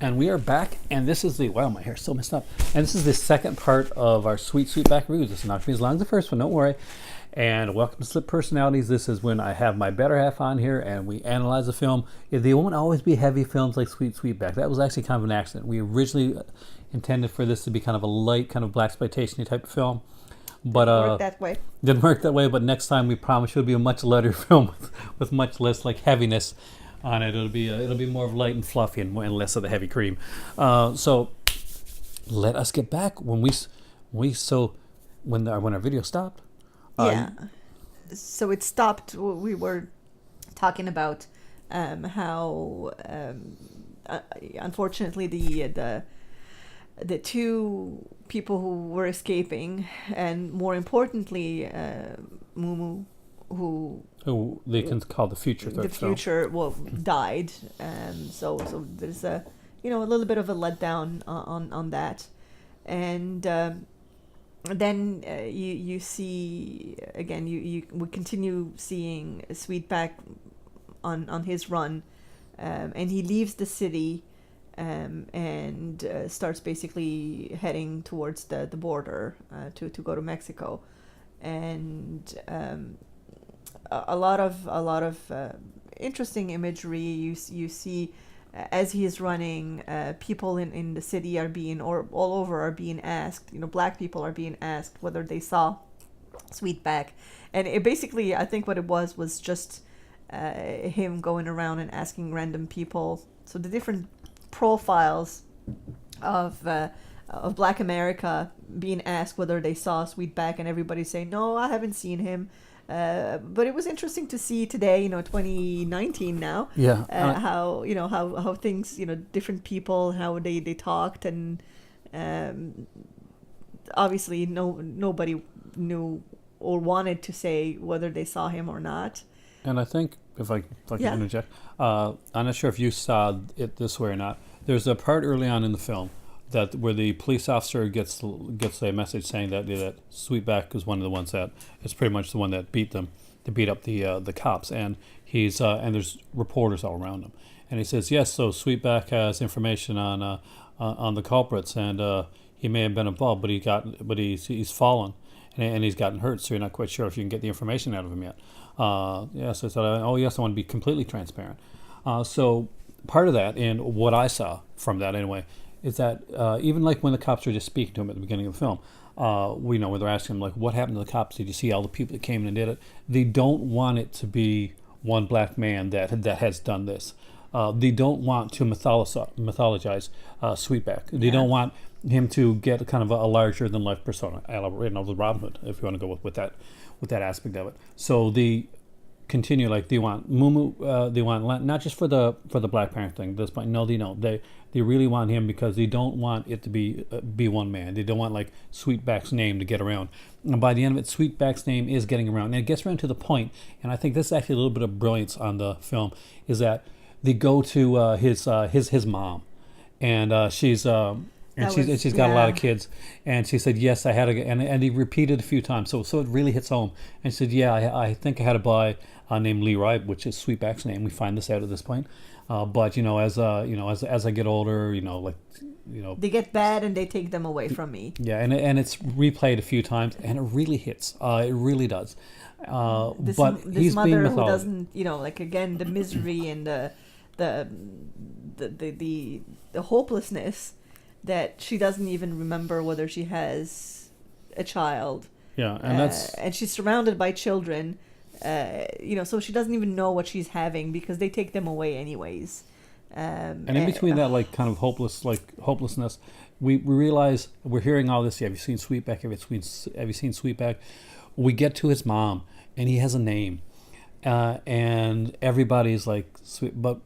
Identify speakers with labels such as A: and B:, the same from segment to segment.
A: And we are back, and this is the wow, my hair's so messed up. And this is the second part of our Sweetback reviews. It's not going to be as long as the first one, don't worry. And welcome to Slip Personalities. This is when I have my better half on here and we analyze the film. They won't always be heavy films like Sweetback. That was actually kind of an accident. We originally intended for this to be kind of a light, kind of blaxploitation type of film. But
B: work that way.
A: Didn't work that way, but next time we promise you it'll be a much lighter film with much less like heaviness on it. It'll be more of light and fluffy and less of the heavy cream. So let us get back when our video stopped.
B: Yeah. So it stopped. We were talking about how unfortunately the two people who were escaping, and more importantly, Mumu, who
A: they can call the future.
B: Died. So there's a little bit of a letdown on that, and then you see again we continue seeing Sweetback on his run, and he leaves the city. And starts basically heading towards the border to go to Mexico, and a lot of interesting imagery. You see as he is running, people in the city are being, or all over, are being asked. Black people are being asked whether they saw Sweetback, and it basically, I think what it was just him going around and asking random people. So the different profiles of Black America being asked whether they saw Sweetback, and everybody saying, no, I haven't seen him. But it was interesting to see today, 2019 now, how things, different people, how they talked, and obviously nobody knew or wanted to say whether they saw him or not.
A: And I think, if I can interject, I'm not sure if you saw it this way or not. There's a part early on in the film where the police officer gets a message saying that Sweetback is one of the ones that is pretty much the one that beat up the cops, and he's and there's reporters all around him, and he says, yes, so Sweetback has information on the culprits, and he may have been involved, but he's fallen. And he's gotten hurt, so you're not quite sure if you can get the information out of him yet. So I said, oh yes, I want to be completely transparent. So part of that, and what I saw from that anyway, is that even like when the cops were just speaking to him at the beginning of the film, where they're asking him, like, what happened to the cops? Did you see all the people that came in and did it? They don't want it to be one black man that has done this. They don't want to mythologize Sweetback. They don't want him to get kind of a larger than life persona, the Robin Hood, if you want to go with that aspect of it. So they continue, like, they want Mumu, they want not just for the Black Panther thing. At this point, no, they don't. They really want him because they don't want it to be one man. They don't want like Sweetback's name to get around. And by the end of it, Sweetback's name is getting around, and it gets around to the point. And I think this is actually a little bit of brilliance on the film, is that they go to his mom, and she's got a lot of kids, and she said, yes, I had and he repeated a few times, so it really hits home. And she said, yeah, I think I had a boy named Leroy, which is Sweetback's name. We find this out at this point, but as I get older,
B: they get bad and they take them away from me.
A: Yeah, and it's replayed a few times, and it really hits. It really does. But
B: this
A: he's
B: mother
A: being
B: who
A: mythology.
B: doesn't, again, the misery and the hopelessness, that she doesn't even remember whether she has a child.
A: Yeah, and
B: she's surrounded by children, so she doesn't even know what she's having because they take them away anyways.
A: And in between that, like, kind of hopelessness, we realize we're hearing all this. Have you seen Sweetback? Have you seen Sweetback? We get to his mom, and he has a name, and everybody's like, sweet, but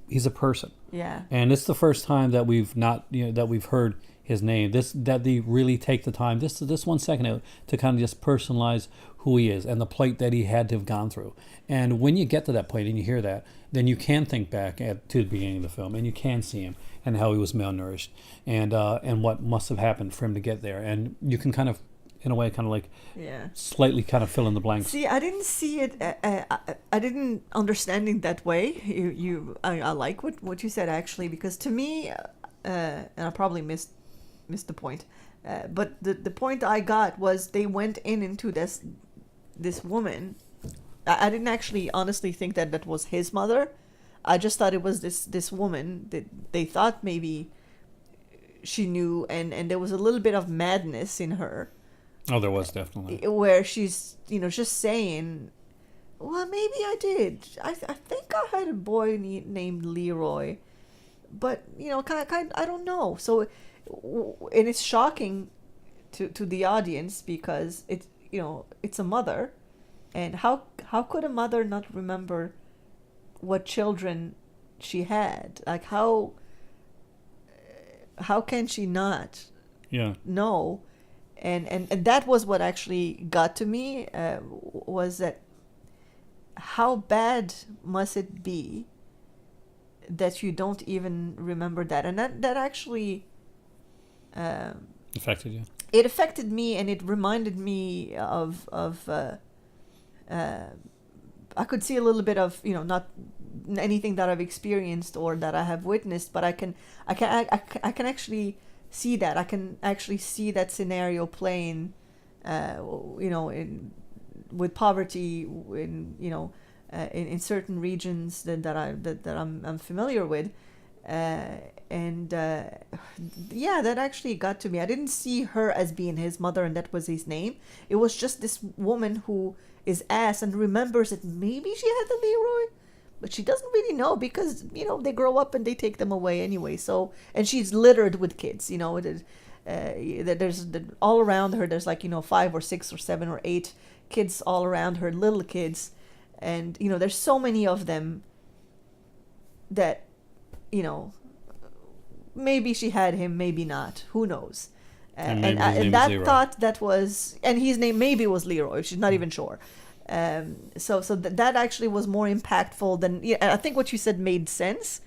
A: he's a person.
B: Yeah.
A: And it's the first time that we've heard his name. That they really take the time, this 1 second out, to kind of just personalize who he is and the plight that he had to have gone through. And when you get to that point and you hear that, then you can think back to the beginning of the film, and you can see him and how he was malnourished, and what must have happened for him to get there. And you can kind of in a way, kind of like
B: Yeah.
A: slightly kind of fill in the blanks.
B: See, I didn't see it. I didn't understand it that way. I like what you said actually, because to me, and I probably missed the point. But the point I got was they went into this woman. I didn't actually honestly think that was his mother. I just thought it was this woman that they thought maybe she knew, and there was a little bit of madness in her.
A: Oh, there was definitely.
B: Where she's, just saying, well, maybe I did. I think I had a boy named Leroy. But, I don't know. So, and it's shocking to the audience because it's a mother. And how could a mother not remember what children she had? Like, how can she not know? And that was what actually got to me, was that how bad must it be that you don't even remember that? And that actually
A: Affected you?
B: It affected me, and it reminded me of I could see a little bit of, not anything that I've experienced or that I have witnessed, but I can actually see that. I can actually see that scenario playing, with poverty in certain regions that I'm familiar with, that actually got to me. I didn't see her as being his mother, and that was his name. It was just this woman who is asked and remembers that maybe she had the Leroy, but she doesn't really know because they grow up and they take them away anyway. So, and she's littered with kids. There's all around her. There's 5 or 6 or 7 or 8 kids all around her, little kids, and there's so many of them that maybe she had him, maybe not. Who knows? And that thought that was, and his name maybe was Leroy. She's not even sure. So that actually was more impactful than. I think what you said made sense.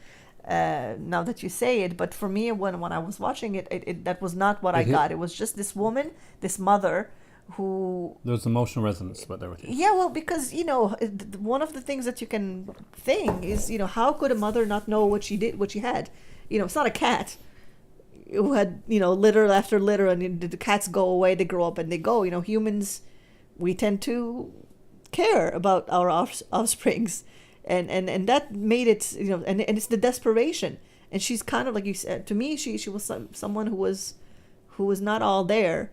B: Now that you say it, but for me, when I was watching it, that was not what I got. It was just this woman, this mother, who.
A: There's emotional resonance with everything.
B: Yeah, well, because one of the things that you can think is how could a mother not know what she did, what she had? It's not a cat who had litter after litter, and the cats go away, they grow up and they go. Humans, we tend to care about our offsprings, and that made it and it's the desperation. And she's kind of like you said, to me she was someone who was not all there.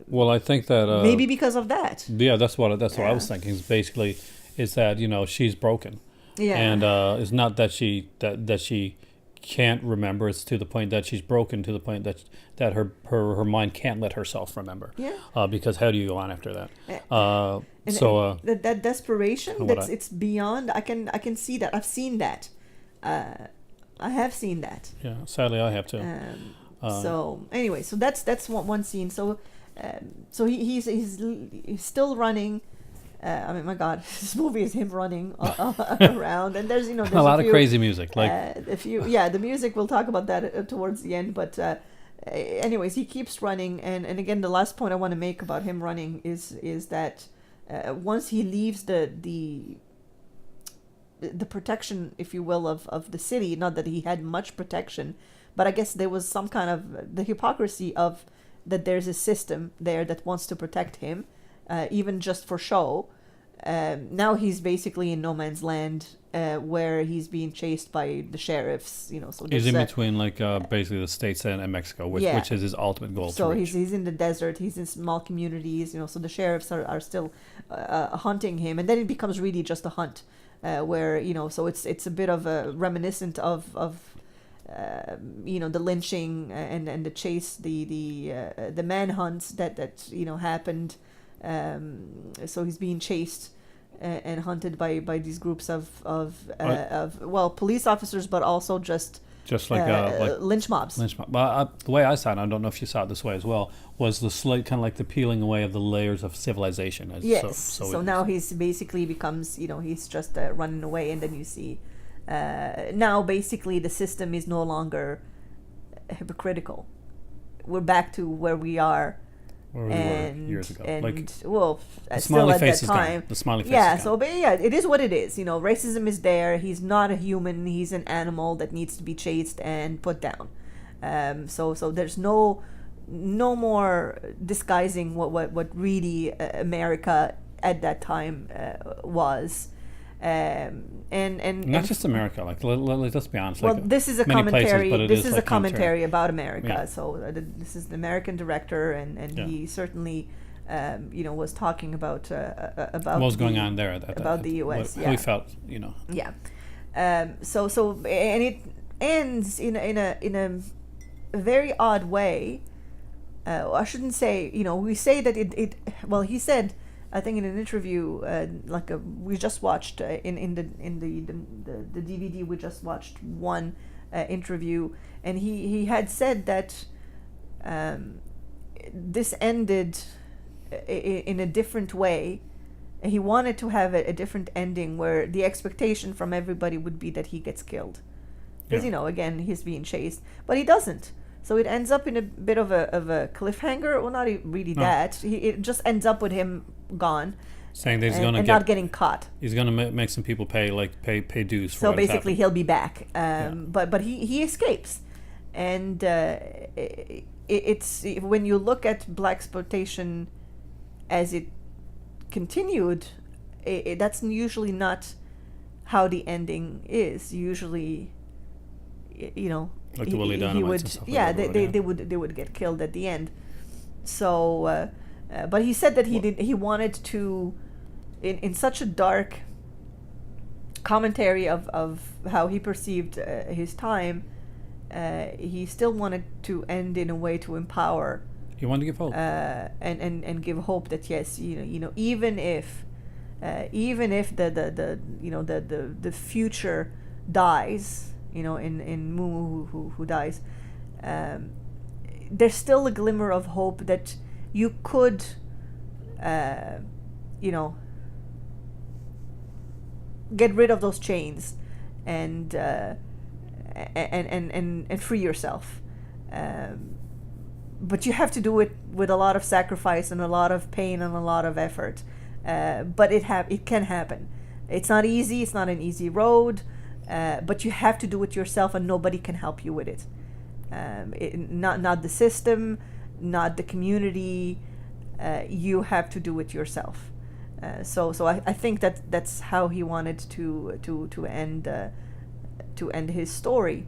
A: Well, I think that
B: maybe because of that.
A: Yeah, that's what I was thinking. Is basically is that she's broken.
B: Yeah.
A: And it's not that she can't remember. It's to the point that she's broken to the point that her mind can't let herself remember.
B: Yeah.
A: Because how do you go on after that?
B: And that desperation, it's beyond. I can see that. I've seen that. I have seen that.
A: Yeah. Sadly, I have too.
B: So anyway, so that's one scene. So he's still running. I mean, my God, this movie is him running around, and there's there's
A: a lot of crazy music.
B: The music, we'll talk about that towards the end. But anyways, he keeps running, and again, the last point I want to make about him running is that once he leaves the protection, if you will, of the city, not that he had much protection, but I guess there was some kind of the hypocrisy of that there's a system there that wants to protect him. Even just for show. Now he's basically in no man's land, where he's being chased by the sheriffs. So
A: he's in between, basically the States and Mexico, which is his ultimate goal.
B: So he's in the desert. He's in small communities. So the sheriffs are still hunting him, and then it becomes really just a hunt, where so it's a bit of a reminiscent of the lynching and the chase, the manhunts that happened. So he's being chased and hunted by these groups of police officers, but also just like lynch mobs.
A: But the way I saw it, I don't know if you saw it this way as well, was the slight kind of like the peeling away of the layers of civilization.
B: Yes. So now he's basically becomes he's just running away, and then you see now basically the system is no longer hypocritical. We're back to where we are
A: where we were years ago.
B: And well,
A: the
B: still
A: smiley
B: at
A: face
B: that
A: is
B: time,
A: gone. The smiley face
B: yeah.
A: is
B: So,
A: gone.
B: but yeah, it is what it is. Racism is there. He's not a human. He's an animal that needs to be chased and put down. So there's no more disguising what really America at that time was. And
A: Not just America. Like, let's be honest.
B: well,
A: like,
B: this is a
A: many
B: commentary.
A: places, but it
B: This
A: is
B: is
A: like
B: a commentary about America.
A: Yeah.
B: So this is an American director, and
A: Yeah.
B: he certainly, was talking about
A: what was going on there
B: about the U.S.
A: How he felt,
B: Yeah. So and it ends in a very odd way. I shouldn't say. We say that it. Well, he said, I think in an interview, we just watched in the DVD, we just watched one interview, and he had said that this ended in a different way. He wanted to have a different ending where the expectation from everybody would be that he gets killed, because again, he's being chased, but he doesn't. So it ends up in a bit of a cliffhanger. Well, not really that. It just ends up with him gone,
A: saying that he's going to
B: not getting caught.
A: He's going to make some people pay dues for.
B: So
A: what has
B: basically,
A: happened.
B: he'll be back. But he escapes, and it's when you look at blaxploitation as it continued, that's usually not how the ending is. Usually,
A: like the Willie
B: he
A: Dynamites
B: would,
A: and stuff like
B: yeah,
A: that,
B: they would get killed at the end. So, but he said that he wanted to, in such a dark commentary of how he perceived his time, he still wanted to end in a way to empower.
A: He wanted to give hope,
B: and give hope that yes, even if the future dies, in Mumu who dies, there's still a glimmer of hope that you could, get rid of those chains and free yourself. But you have to do it with a lot of sacrifice and a lot of pain and a lot of effort. But it can happen. It's not easy. It's not an easy road. But you have to do it yourself, and nobody can help you with it. Not the system, not the community. You have to do it yourself. So I think that's how he wanted to end his story.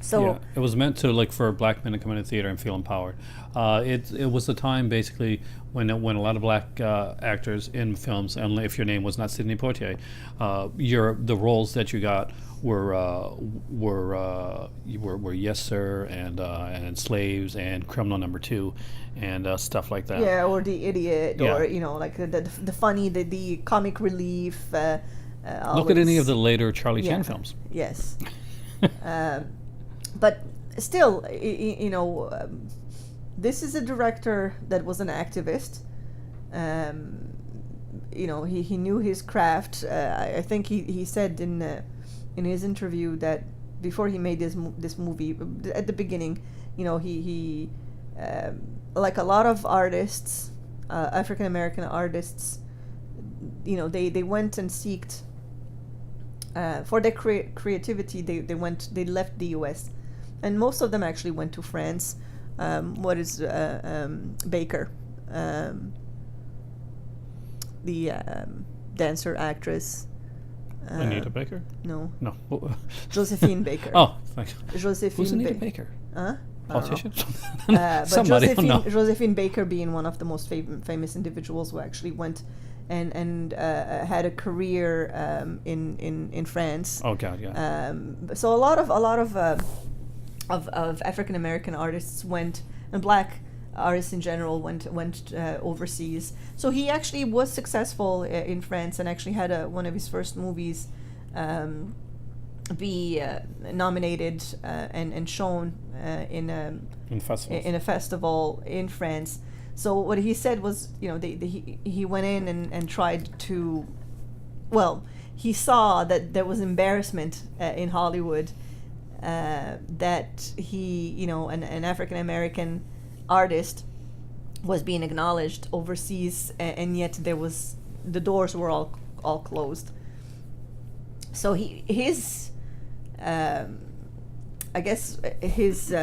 B: So
A: yeah, it was meant to for black men to come into theater and feel empowered. It was the time basically when a lot of black actors in films, and if your name was not Sidney Poitier, the roles that you got were Yes Sir and Slaves and Criminal Number 2 and stuff like that.
B: Yeah, or The Idiot,
A: Yeah.
B: or the funny, the comic relief.
A: Look at any of the later Charlie Chan films.
B: Yes. But still, this is a director that was an activist. He knew his craft. I think he said in his interview that before he made this movie, at the beginning, he like a lot of artists, African American artists, they went and seeked for their creativity. They left the U.S. and most of them actually went to France. Baker, the dancer actress.
A: Anita Baker?
B: No.
A: Josephine
B: Baker.
A: Oh, thank you.
B: Josephine.
A: Who's Anita Baker?
B: Huh?
A: Politician?
B: But
A: Somebody.
B: Josephine Baker being one of the most famous individuals who actually went and had a career in France.
A: Oh God, yeah.
B: So a lot of African American artists went, and black artists in general went overseas. So he actually was successful in France, and actually had one of his first movies be nominated and shown in a festival in France. So what he said was, he went in and tried to, well, he saw that there was embarrassment in Hollywood, that he, an African American artist was being acknowledged overseas, and yet the doors were all closed. So I guess his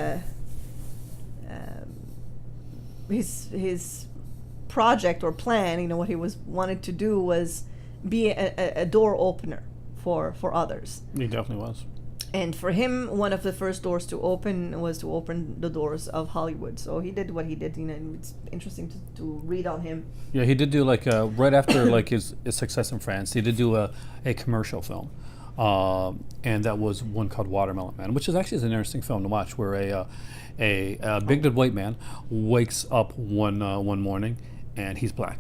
B: project or plan, what he wanted to do was be a door opener for others.
A: He definitely was.
B: And for him, one of the first doors to open was to open the doors of Hollywood. So he did what he did, and it's interesting to read on him.
A: Yeah, he did do right after his success in France, he did do a commercial film. And that was one called Watermelon Man, which is actually an interesting film to watch, where a bigoted white man wakes up one morning and he's black.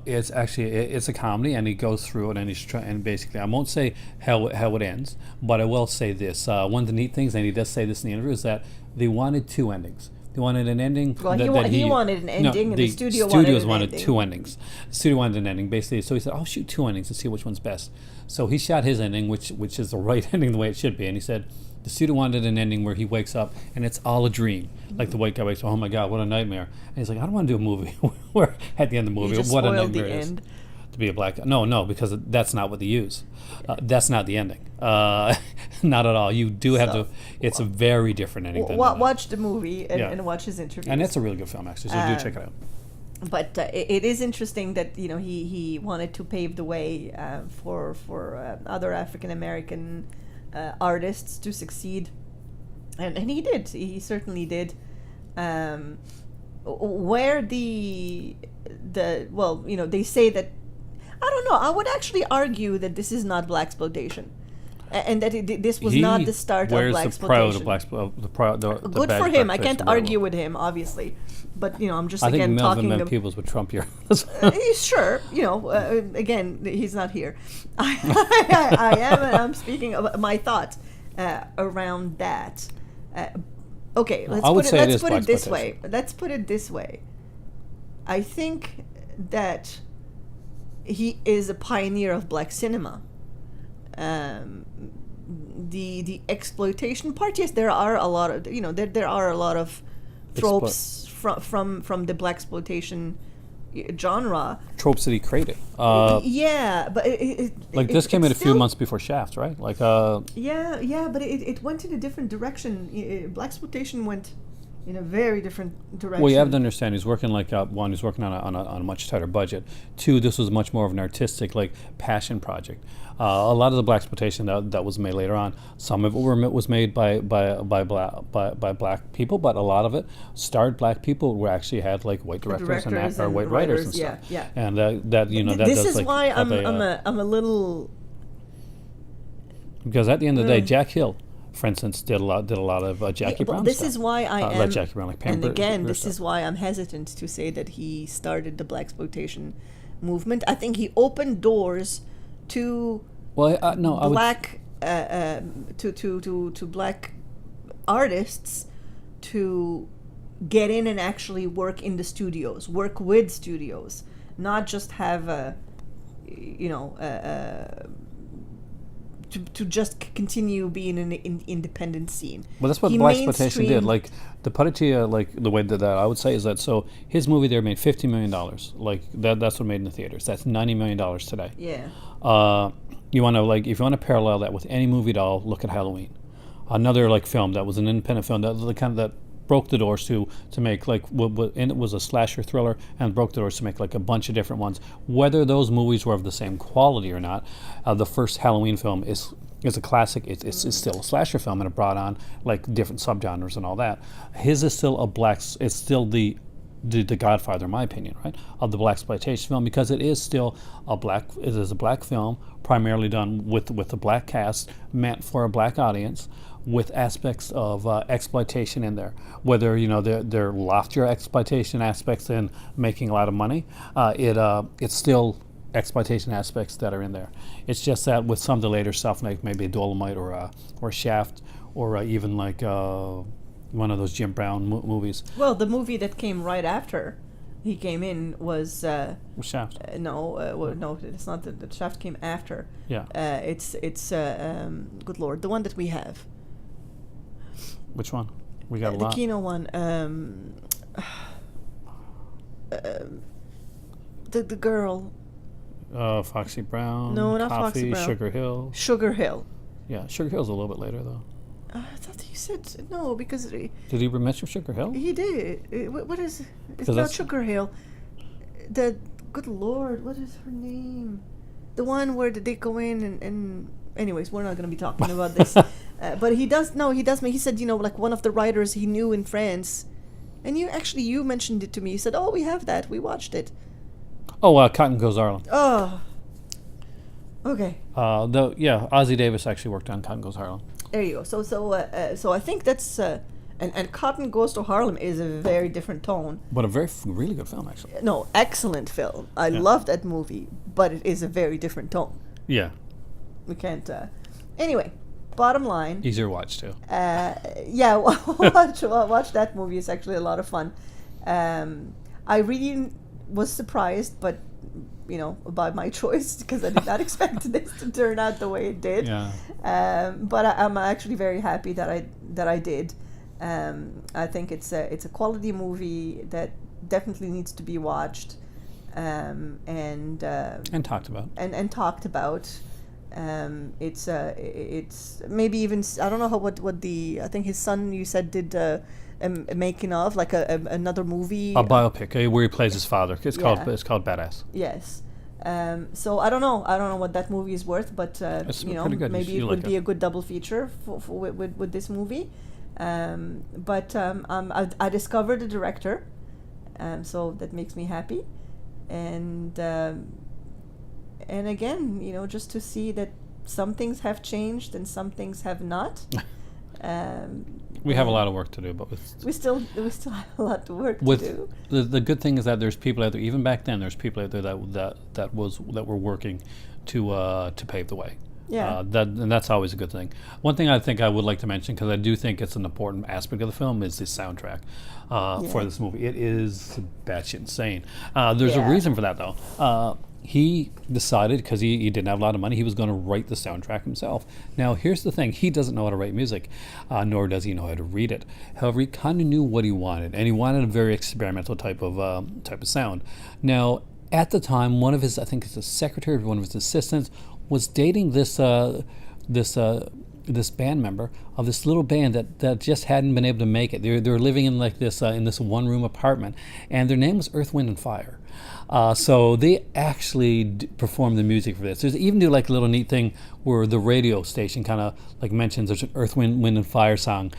A: It's a comedy, and he goes through it, and and basically, I won't say how it ends, but I will say this: one of the neat things, and he does say this in the interview, is that they wanted two endings. They wanted an ending.
B: Well, he wanted an ending, and the studios
A: wanted two endings. The studio wanted an ending, basically. So he said, "I'll shoot two endings and see which one's best." So he shot his ending, which is the right ending, the way it should be. And he said the studio wanted an ending where he wakes up and it's all a dream. Like the white guy wakes up, "Oh my God, what a nightmare!" And he's like, "I don't want to do a movie where at the end of the movie, what a nightmare it is to be a black guy." No, because that's not what they use. That's not the ending. Not at all. You do have to. It's a very different ending.
B: Watch the movie and watch his interview.
A: And it's a really good film, actually. So do check it out.
B: But it is interesting that he wanted to pave the way for other African American artists to succeed, and he did. He certainly did. Where they say that, I don't know. I would actually argue that this is not blaxploitation, and that this was not the start of blaxploitation. Good for him. I can't argue with him, obviously, but I'm just again talking.
A: I think Melvin Peebles would trump your.
B: Sure, again, he's not here. I am, and I'm speaking of my thoughts around that. Okay, let's put it this way. Let's put it this way. I think that he is a pioneer of black cinema. The exploitation part, yes, there are a lot of there are a lot of tropes from the blaxploitation genre.
A: Tropes that he created.
B: Yeah, but
A: this came in a few months before Shaft, right?
B: Yeah, but it went in a different direction. Blaxploitation went in a very different direction.
A: Well, you have to understand, he's working one, he's working on a much tighter budget. Two, this was much more of an artistic, passion project. A lot of the blaxploitation that was made later on, some of it was made by black people, but a lot of it starred black people who actually had white directors and white writers and stuff.
B: Yeah.
A: And that
B: this is why I'm a little,
A: because at the end of the day, Jack Hill, for instance, did a lot of Jackie Brown
B: this
A: stuff.
B: Is why I am,
A: Jackie Brown,
B: and again, this is why I'm hesitant to say that he started the blaxploitation movement. I think he opened doors to black to black artists to get in and actually work in the studios, work with studios, not just have to just continue being an independent scene.
A: Well, that's what blaxploitation did. To put it to you, the way that I would say is that, so his movie there made $50 million. That's what made in the theaters. That's $90 million today.
B: Yeah.
A: You want to if you want to parallel that with any movie at all, look at Halloween. Another film that was an independent film that broke the doors to make and it was a slasher thriller, and broke the doors to make a bunch of different ones. Whether those movies were of the same quality or not, the first Halloween film is a classic. It's still a slasher film, and it brought on different subgenres and all that. His is still it's still the Godfather, in my opinion, right, of the blaxploitation film, because it is a black film, primarily done with a black cast, meant for a black audience, with aspects of exploitation in there. Whether they're loftier exploitation aspects than making a lot of money, it's still exploitation aspects that are in there. It's just that with some of the later stuff, like maybe Dolomite or Shaft, or even one of those Jim Brown movies.
B: Well, the movie that came right after he came in was
A: Shaft.
B: No, it's not. The Shaft came after.
A: Yeah.
B: It's good Lord, the one that we have.
A: Which one? We got a lot.
B: The Kino one. the girl.
A: Foxy Brown.
B: No, not Foxy
A: Coffee.
B: Brown.
A: Sugar Hill.
B: Sugar Hill.
A: Yeah, Sugar Hill's a little bit later though.
B: I thought you said no because
A: Did he mention Sugar Hill?
B: he did. What is? It's
A: Because
B: not
A: that's-
B: Sugar Hill. The good Lord, what is her name? The one where they go in and anyways, we're not going to be talking about this. But he does. No, he does. He said, like one of the writers he knew in France, and you mentioned it to me. You said, "Oh, we have that. We watched it."
A: Oh, Cotton Goes Harlem.
B: Oh. Okay.
A: Ozzie Davis actually worked on Cotton Goes Harlem.
B: There you go. So I think that's and Cotton Goes to Harlem is a very different tone.
A: But a really good film actually.
B: No, excellent film. I love that movie, but it is a very different tone.
A: Yeah.
B: We can't. Anyway, bottom line.
A: Easier to watch too.
B: Yeah, watch that movie. It's actually a lot of fun. I really was surprised, but by my choice because I did not expect this to turn out the way it did.
A: Yeah.
B: But I'm actually very happy that I did. I think it's a quality movie that definitely needs to be watched, and
A: talked about.
B: And talked about. It's maybe even I don't know what the I think his son you said did a making of like another movie,
A: A biopic where he plays his father. It's called Badass.
B: Yes. So I don't know what that movie is worth, but
A: It's pretty good.
B: maybe
A: You
B: it would
A: like
B: be
A: it.
B: a good double feature with this movie. I discovered a director, so that makes me happy, and again, just to see that some things have changed and some things have not.
A: We have a lot of work to do, but
B: we still have a lot of work to do.
A: The good thing is that there's people out there. Even back then, there's people out there that were working to pave the way.
B: Yeah.
A: And that's always a good thing. One thing I think I would like to mention, because I do think it's an important aspect of the film, is the soundtrack for this movie. It is batshit insane. There's a reason for that, though. He decided, because he didn't have a lot of money, he was going to write the soundtrack himself. Now, here's the thing. He doesn't know how to write music, nor does he know how to read it. However, he kind of knew what he wanted, and he wanted a very experimental type of sound. Now, at the time, one of his, I think it's a secretary, one of his assistants, was dating this band member of this little band that just hadn't been able to make it. They were living in like this in this one room apartment, and their name was Earth, Wind and Fire. So they actually performed the music for this. There's even do like a little neat thing where the radio station kind of like mentions there's an Earth, Wind and Fire song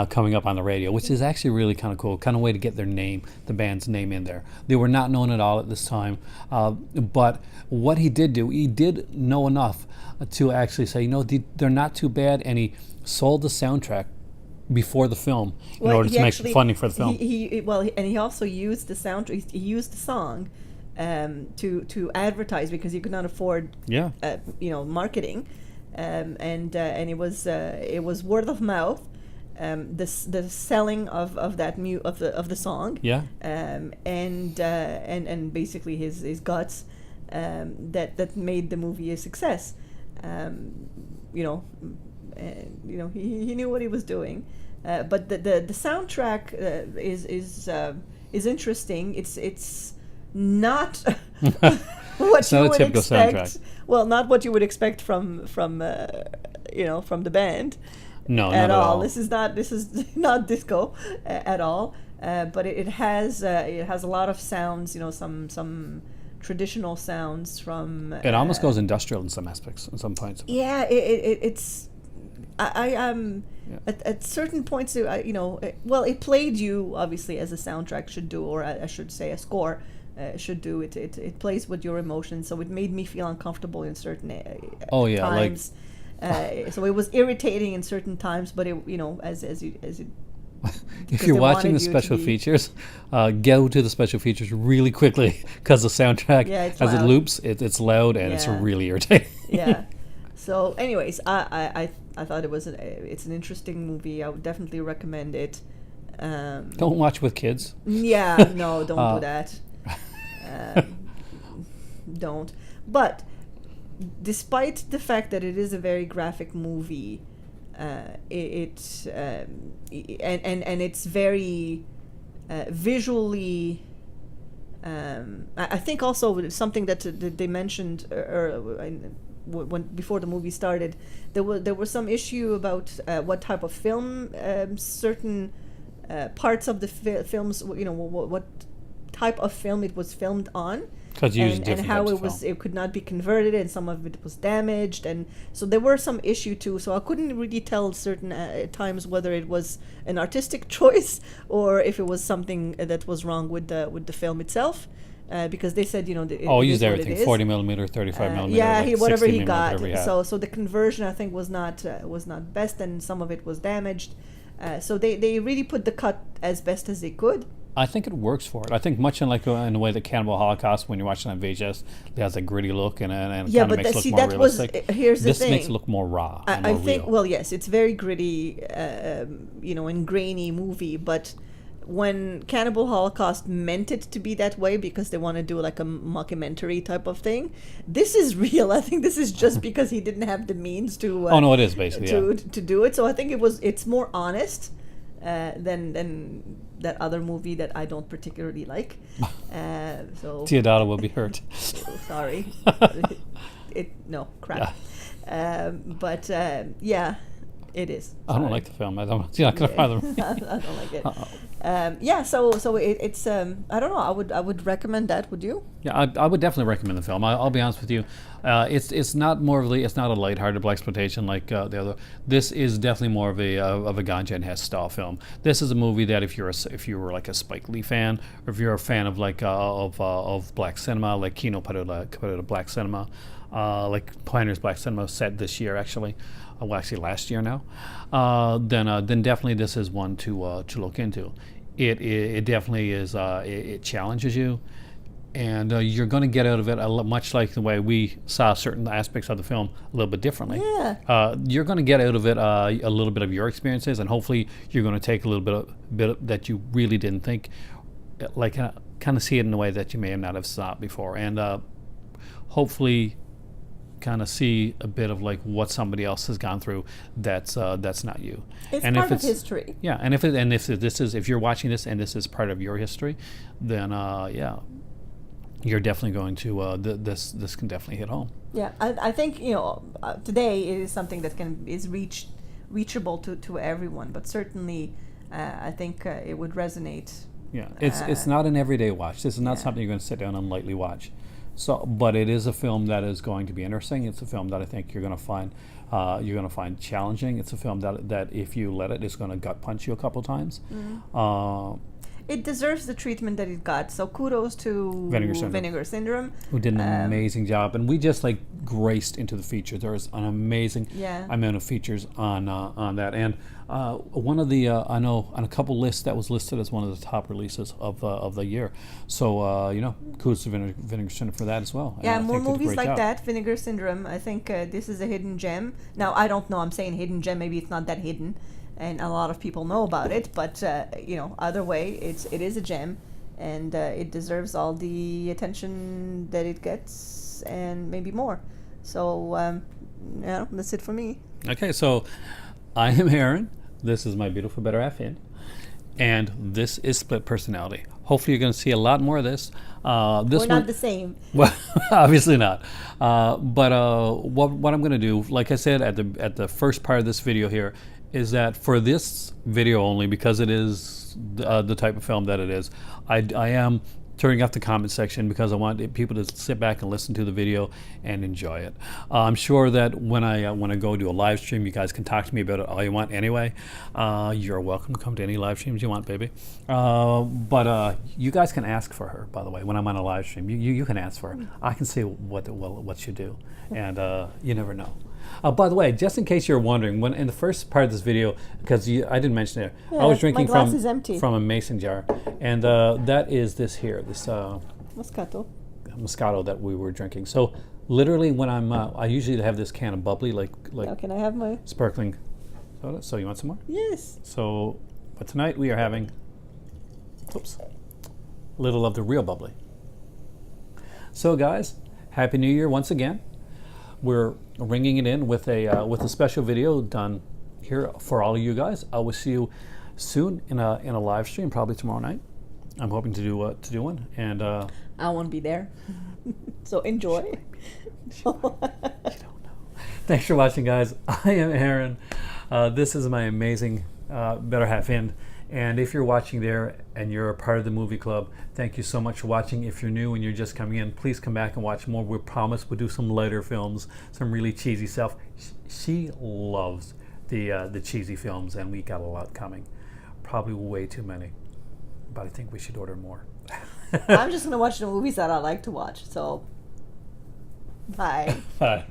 A: coming up on the radio, which is actually really kind of cool. Kind of way to get their name, the band's name in there. They were not known at all at this time, but what he did do, he did know enough to actually say, they're not too bad, and he sold the soundtrack before the film in order to make funding for the film.
B: And he also used the soundtrack. He used the song to advertise because he could not afford marketing, and it was word of mouth. The selling of that of the song, and basically his guts that made the movie a success. He knew what he was doing, but the soundtrack is interesting. It's not what you would expect. Soundtrack. Well, not what you would expect from the band.
A: No,
B: at
A: not
B: all. This is not disco at all. But it has a lot of sounds. Some traditional sounds from.
A: It almost goes industrial in some aspects, in some points.
B: Yeah, it's. I am at certain points. It played you obviously as a soundtrack should do, or I should say a score should do. It plays with your emotions, so it made me feel uncomfortable in certain times. So it was irritating in certain times, but as you.
A: If you're watching the special features, go to the special features really quickly because the soundtrack, as it loops, it's loud and it's really irritating.
B: Yeah. So, anyways, I thought it's an interesting movie. I would definitely recommend it.
A: Don't watch with kids.
B: Yeah, no, don't do that. Don't. But despite the fact that it is a very graphic movie, and it's very visually I think also something that they mentioned when before the movie started, there was some issue about what type of film certain parts of the films, what type of film it was filmed on, and how it could not be converted, and some of it was damaged, and so there were some issue too. So I couldn't really tell certain times whether it was an artistic choice or if it was something that was wrong with the film itself. Because they said,
A: he used everything, 40 millimeter, 35 millimeter.
B: Yeah,
A: like
B: whatever
A: 60
B: he got.
A: whatever he
B: So the conversion, I think, was not best, and some of it was damaged. So they really put the cut as best as they could.
A: I think it works for it. I think much in the way that Cannibal Holocaust, when you're watching on VHS, it has a gritty look and kind of makes it look more realistic.
B: Here's the thing.
A: This makes it look more raw.
B: I think, well, yes, it's very gritty, and grainy movie, but when Cannibal Holocaust meant it to be that way because they want to do like a mockumentary type of thing, this is real. I think this is just because he didn't have the means to.
A: Oh no, it is basically
B: to do it. So I think it's more honest than that other movie that I don't particularly like. So
A: Teodoro will be hurt.
B: Sorry, crap.
A: Yeah.
B: But yeah. It is.
A: I don't like the film. You're not gonna find them.
B: I don't like it. So it's I don't know. I would recommend that. Would you?
A: Yeah, I would definitely recommend the film. I'll be honest with you. It's not it's not a lighthearted exploitation like the other. This is definitely more of a Ganja and Hess style film. This is a movie that if you were like a Spike Lee fan, or if you're a fan of like of black cinema, like Kino Parada Black Cinema, like Pioneers Black Cinema set this year actually. Well, actually last year now, then definitely this is one to look into. It definitely is. It challenges you, and you're going to get out of it much like the way we saw certain aspects of the film a little bit differently.
B: Yeah.
A: You're going to get out of it a little bit of your experiences, and hopefully you're going to take a little bit that you really didn't think, like kind of see it in a way that you may not have saw it before, and hopefully kind of see a bit of like what somebody else has gone through that's not you.
B: It's
A: and
B: part of history.
A: Yeah, and if you're watching this and this is part of your history, then you're definitely going to this can definitely hit home.
B: Yeah, I think today it is something that is reachable to everyone, but certainly I think it would resonate.
A: Yeah, it's not an everyday watch. This is not something you're going to sit down and lightly watch. So, but it is a film that is going to be interesting. It's a film that I think you're going to find challenging. It's a film that if you let it, it's going to gut punch you a couple times.
B: Mm-hmm. It deserves the treatment that it got. So kudos to Vinegar Syndrome,
A: who did an amazing job, and we just like graced into the features. There was an amazing amount of features on that, and one of the I know on a couple lists that was listed as one of the top releases of the year. So kudos to Vinegar Syndrome for that as well.
B: Yeah, more movies like that. Vinegar Syndrome. I think this is a hidden gem. Now I don't know. I'm saying hidden gem. Maybe it's not that hidden. And a lot of people know about it, but either way, it is a gem, and it deserves all the attention that it gets, and maybe more. So, that's it for me.
A: Okay, so I am Aaron. This is my beautiful better half in, and this is Split Personality. Hopefully, you're going to see a lot more of this.
B: We're not the same.
A: Well, obviously not. But what I'm going to do, like I said at the first part of this video here, is that for this video only, because it is the type of film that it is, I am turning off the comment section because I want people to sit back and listen to the video and enjoy it. I'm sure that when I go do a live stream, you guys can talk to me about it all you want anyway. You're welcome to come to any live streams you want, baby. But you guys can ask for her, by the way, when I'm on a live stream. You can ask for her. I can say what you do, and you never know. By the way, just in case you're wondering, when in the first part of this video, because I didn't mention it, I was drinking from a mason jar, and that is this here, this Moscato that we were drinking. So literally, when I usually have this can of bubbly, like
B: now can I have my
A: sparkling soda? So you want some more?
B: Yes.
A: So, but tonight we are having, a little of the real bubbly. So guys, Happy New Year once again. We're ringing it in with a special video done here for all of you guys. I will see you soon in a live stream, probably tomorrow night. I'm hoping to do one, and
B: I won't be there. So enjoy.
A: you don't know. Thanks for watching, guys. I am Aaron. This is my amazing Better Half End. And if you're watching there and you're a part of the movie club, thank you so much for watching. If you're new and you're just coming in, please come back and watch more. We promise we'll do some lighter films, some really cheesy stuff. She loves the cheesy films, and we got a lot coming. Probably way too many, but I think we should order more.
B: I'm just going to watch the movies that I like to watch. So, bye.
A: Bye.